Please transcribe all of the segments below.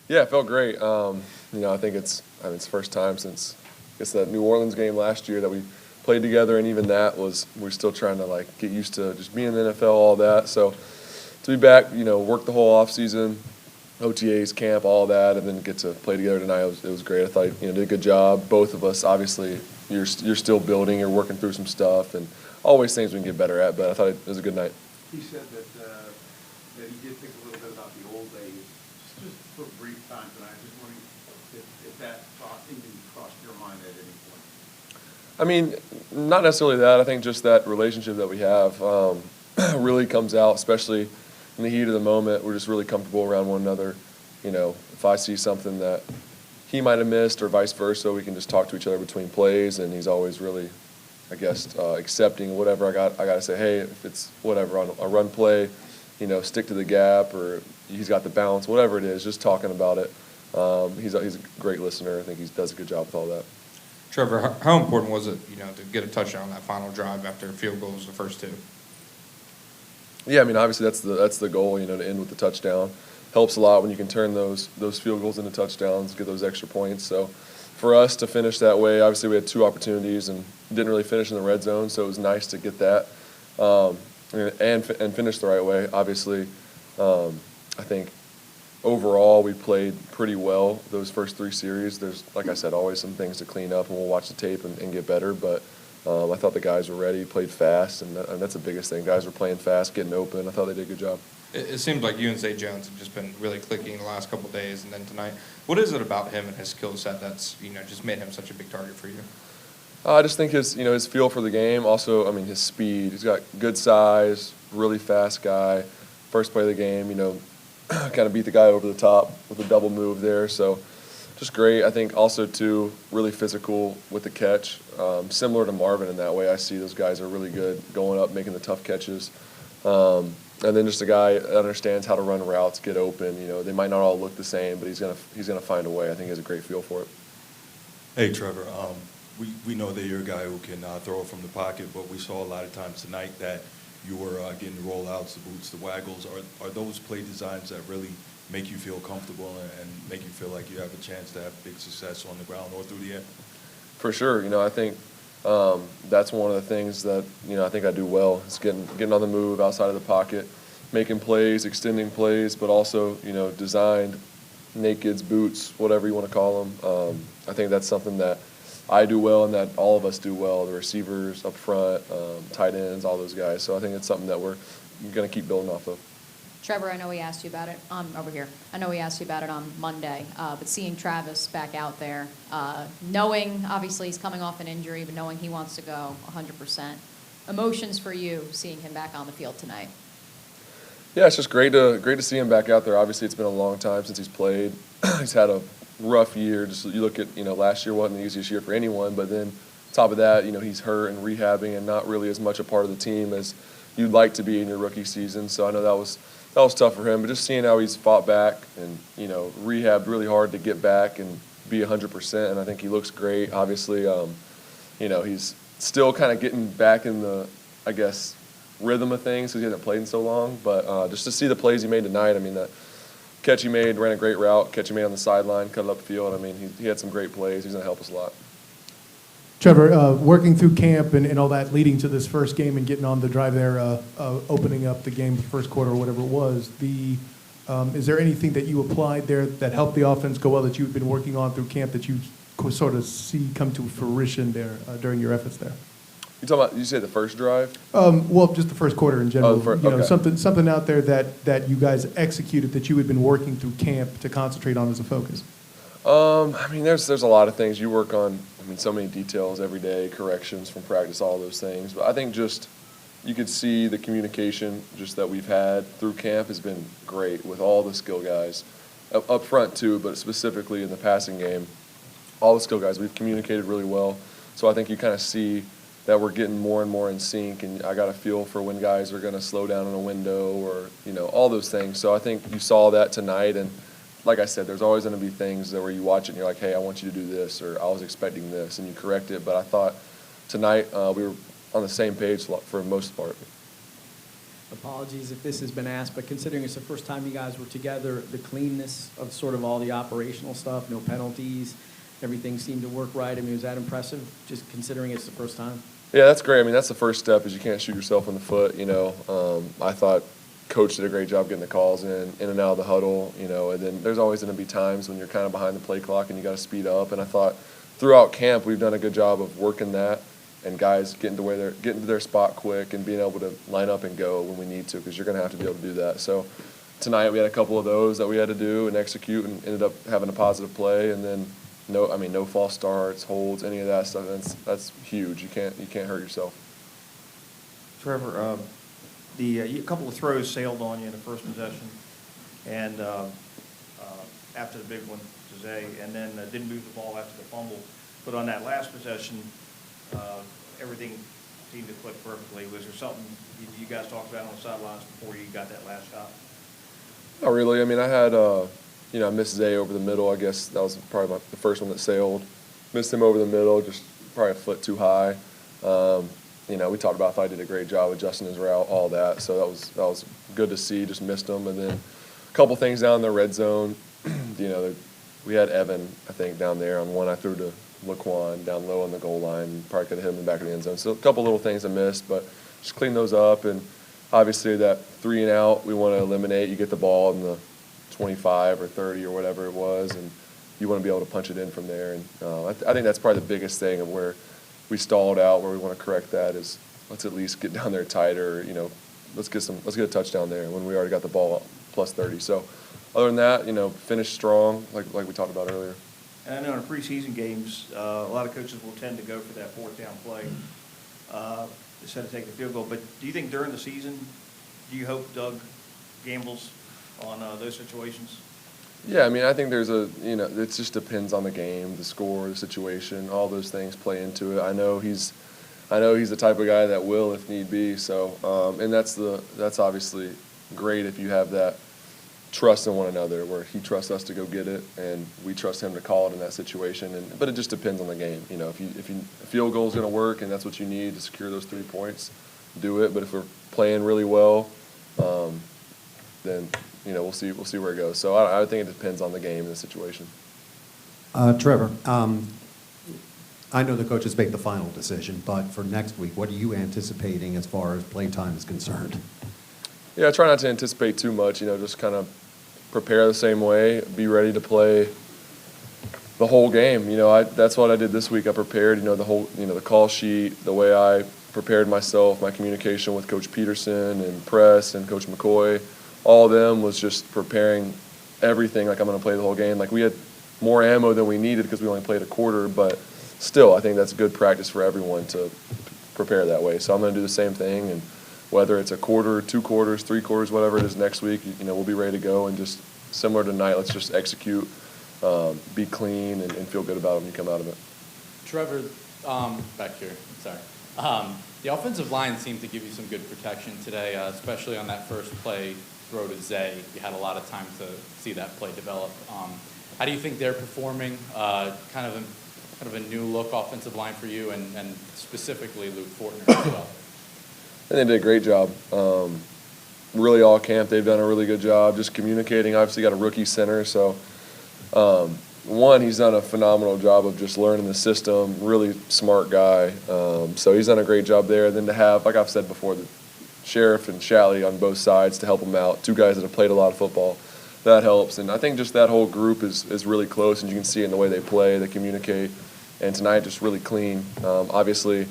Yeah, it felt great. I think it's the first time since that New Orleans game last year that we played together, and even that we're still trying to get used to just being in the NFL, all that. So to be back, work the whole off season, OTAs, camp, all that, and then get to play together tonight. It was great. I thought did a good job. Both of us, obviously, you're still building, you're working through some stuff, and always things we can get better at. But I thought it was a good night. He said that he did think a little bit about the old days, just for a brief time tonight. Just wondering if that thought even crossed your mind at any point. I mean, not necessarily that. I think just that relationship that we have really comes out, especially in the heat of the moment. We're just really comfortable around one another. If I see something that he might have missed or vice versa, we can just talk to each other between plays, and he's always really, accepting whatever I got to say. Hey, if it's whatever on a run play, stick to the gap, or he's got the balance, whatever it is, just talking about it. He's a great listener. I think he does a good job with all that. Trevor, how important was it, to get a touchdown on that final drive after field goals, the first two? Yeah, obviously that's the goal, to end with the touchdown. Helps a lot when you can turn those field goals into touchdowns, get those extra points. So for us to finish that way, obviously we had two opportunities and didn't really finish in the red zone, so it was nice to get that and finish the right way. Obviously, I think overall we played pretty well those first three series. There's, like I said, always some things to clean up, and we'll watch the tape and get better. But I thought the guys were ready, played fast, and that's the biggest thing. Guys were playing fast, getting open. I thought they did a good job. It seems like you and Zay Jones have just been really clicking the last couple of days, and then tonight. What is it about him and his skill set that's just made him such a big target for you? I just think his feel for the game. Also, his speed. He's got good size, really fast guy. First play of the game, kind of beat the guy over the top with a double move there. So just great. I think also too really physical with the catch. Similar to Marvin in that way. I see those guys are really good going up, making the tough catches. And then just a guy that understands how to run routes, get open. They might not all look the same, but he's gonna find a way. I think he has a great feel for it. Hey, Trevor. We know that you're a guy who can throw it from the pocket, but we saw a lot of times tonight that you were getting the rollouts, the boots, the waggles. Are those play designs that really make you feel comfortable and make you feel like you have a chance to have big success on the ground or through the air? For sure. I think that's one of the things that I think I do well is getting on the move outside of the pocket, making plays, extending plays, but also designed nakeds, boots, whatever you want to call them. I think that's something that I do well and that all of us do well. The receivers up front, tight ends, all those guys. So I think it's something that we're going to keep building off of. Trevor, I know we asked you about it over here. I know we asked you about it on Monday, but seeing Travis back out there, knowing obviously he's coming off an injury, but knowing he wants to go 100%, emotions for you seeing him back on the field tonight? Yeah, it's just great to see him back out there. Obviously, it's been a long time since he's played. He's had a rough year. Just you look at last year wasn't the easiest year for anyone, but then top of that, he's hurt and rehabbing and not really as much a part of the team as you'd like to be in your rookie season. So I know that was tough for him, but just seeing how he's fought back and, rehabbed really hard to get back and be 100%, and I think he looks great. Obviously, he's still kind of getting back in the, rhythm of things because he hasn't played in so long. But just to see the plays he made tonight, that catch he made, ran a great route, catch he made on the sideline, cut it up the field. He had some great plays. He's going to help us a lot. Trevor, working through camp and all that leading to this first game and getting on the drive there, opening up the game, the first quarter or whatever it was, is there anything that you applied there that helped the offense go well that you've been working on through camp that you sort of see come to fruition there during your efforts there? You talking about? You say the first drive? Well, just the first quarter in general. Okay. Something out there that you guys executed that you had been working through camp to concentrate on as a focus. There's a lot of things you work on. So many details every day, corrections from practice, all those things. But I think just you could see the communication just that we've had through camp has been great with all the skill guys up front too, but specifically in the passing game, all the skill guys we've communicated really well. So I think you kind of see that we're getting more and more in sync, and I got a feel for when guys are going to slow down in a window or all those things. So I think you saw that tonight, and like I said, there's always going to be things that where you watch it and you're like, hey, I want you to do this, or I was expecting this, and you correct it. But I thought tonight we were on the same page for the most part. apologies if this has been asked, but considering it's the first time you guys were together, the cleanness of sort of all the operational stuff, no penalties, everything seemed to work right. I mean, was that impressive, just considering it's the first time? Yeah, that's great. I mean, that's the first step is you can't shoot yourself in the foot, you know. I thought Coach did a great job getting the calls in and out of the huddle, you know, and then there's always going to be times when you're kind of behind the play clock and you got to speed up. And I thought throughout camp we've done a good job of working that and guys getting to their spot quick and being able to line up and go when we need to, because you're going to have to be able to do that. So tonight we had a couple of those that we had to do and execute, and ended up having a positive play. And then no false starts, holds, any of that stuff. That's huge. You can't hurt yourself. Trevor, a couple of throws sailed on you in the first possession, and after the big one to Zay, and then didn't move the ball after the fumble. But on that last possession, everything seemed to click perfectly. Was there something you guys talked about on the sidelines before you got that last shot? Not really. I mean, I had, I missed Zay over the middle. I guess that was probably the first one that sailed. Missed him over the middle, just probably a foot too high. We talked about if I did a great job adjusting his route, all that. So that was good to see. Just missed him, and then a couple things down in the red zone. We had Evan, I think, down there on one I threw to Laquan down low on the goal line. Probably could have hit him in the back of the end zone. So a couple little things I missed, but just clean those up. And obviously that 3 and out we want to eliminate. You get the ball in the 25 or 30 or whatever it was, and you want to be able to punch it in from there. And I think that's probably the biggest thing of where we stalled out, where we want to correct that is let's at least get down there tighter. Let's get a touchdown there when we already got the ball plus 30. So other than that, finish strong like we talked about earlier. And I know in preseason games, a lot of coaches will tend to go for that 4th down play instead of taking the field goal. But do you think during the season, do you hope Doug gambles on those situations? Yeah, I mean, I think there's it just depends on the game, the score, the situation, all those things play into it. I know he's the type of guy that will if need be. So, and that's obviously great if you have that trust in one another, where he trusts us to go get it and we trust him to call it in that situation. But it just depends on the game. If a field goal is going to work and that's what you need to secure those 3 points, do it. But if we're playing really well, then we'll see where it goes. So I think it depends on the game and the situation. Trevor, I know the coaches make the final decision, but for next week, what are you anticipating as far as play time is concerned? Yeah, I try not to anticipate too much. Just kind of prepare the same way, be ready to play the whole game. That's what I did this week. I prepared, the whole, the call sheet, the way I prepared myself, my communication with Coach Peterson and Press and Coach McCoy. All of them was just preparing everything like I'm going to play the whole game. Like we had more ammo than we needed because we only played a quarter, but still I think that's good practice for everyone to prepare that way. So I'm going to do the same thing, and whether it's a quarter, 2 quarters, 3 quarters, whatever it is next week, we'll be ready to go, and just similar to tonight, let's just execute, be clean, and feel good about it when you come out of it. Trevor, back here, sorry. The offensive line seemed to give you some good protection today, especially on that first play throw to Zay. You had a lot of time to see that play develop. How do you think they're performing? Kind of a new look offensive line for you, and specifically Luke Fortner as well. And they did a great job. Really all camp, they've done a really good job just communicating. Obviously got a rookie center, so he's done a phenomenal job of just learning the system, really smart guy. So he's done a great job there. Then to have, like I've said before, the Sheriff and Shalley on both sides to help him out, 2 guys that have played a lot of football, that helps. And I think just that whole group is really close, and you can see it in the way they play, they communicate. And tonight just really clean. Obviously,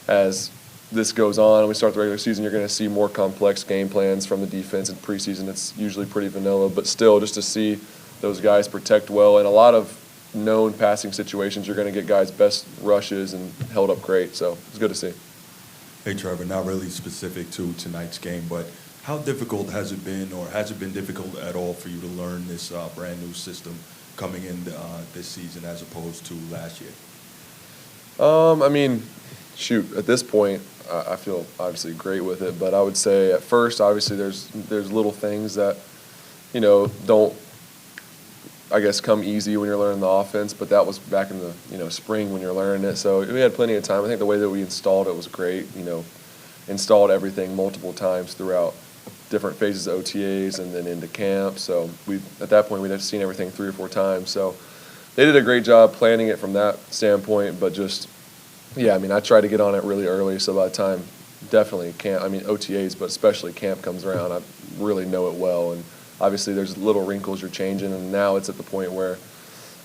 as this goes on and we start the regular season, you're going to see more complex game plans from the defense. In preseason, it's usually pretty vanilla, but still just to see those guys protect well. In a lot of known passing situations, you're going to get guys' best rushes and held up great. So it's good to see. Hey, Trevor, not really specific to tonight's game, but how difficult has it been, or has it been difficult at all for you to learn this brand new system coming in this season as opposed to last year? At this point, I feel obviously great with it, but I would say at first, obviously, there's little things that, don't, I guess, come easy when you're learning the offense, but that was back in the, spring when you're learning it. So we had plenty of time. I think the way that we installed it was great. installed everything multiple times throughout different phases of OTAs and then into camp. So at that point, we'd have seen everything 3 or 4 times. So they did a great job planning it from that standpoint, but just, yeah, I mean, I tried to get on it really early, so by the time definitely camp, I mean OTAs, but especially camp comes around, I really know it well. And obviously there's little wrinkles you're changing, and now it's at the point where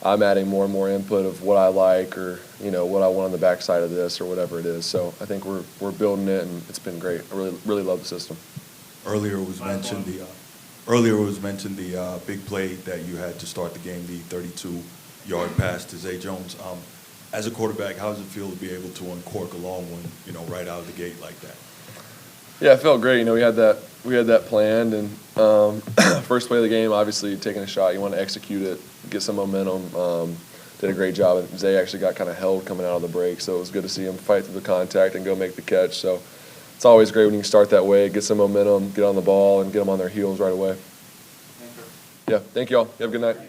I'm adding more and more input of what I like, or, you know, what I want on the backside of this or whatever it is. So I think we're building it, and it's been great. I really love the system. Earlier was mentioned the big play that you had to start the game, the 32-yard pass to Zay Jones. As a quarterback, how does it feel to be able to uncork a long one, you know, right out of the gate like that? Yeah, it felt great. You know, we had that planned, and first play of the game, obviously taking a shot, you want to execute it, get some momentum. Did a great job. And Zay actually got kind of held coming out of the break, so it was good to see him fight through the contact and go make the catch. So it's always great when you can start that way, get some momentum, get on the ball, and get them on their heels right away. Yeah, thank you all. You have a good night.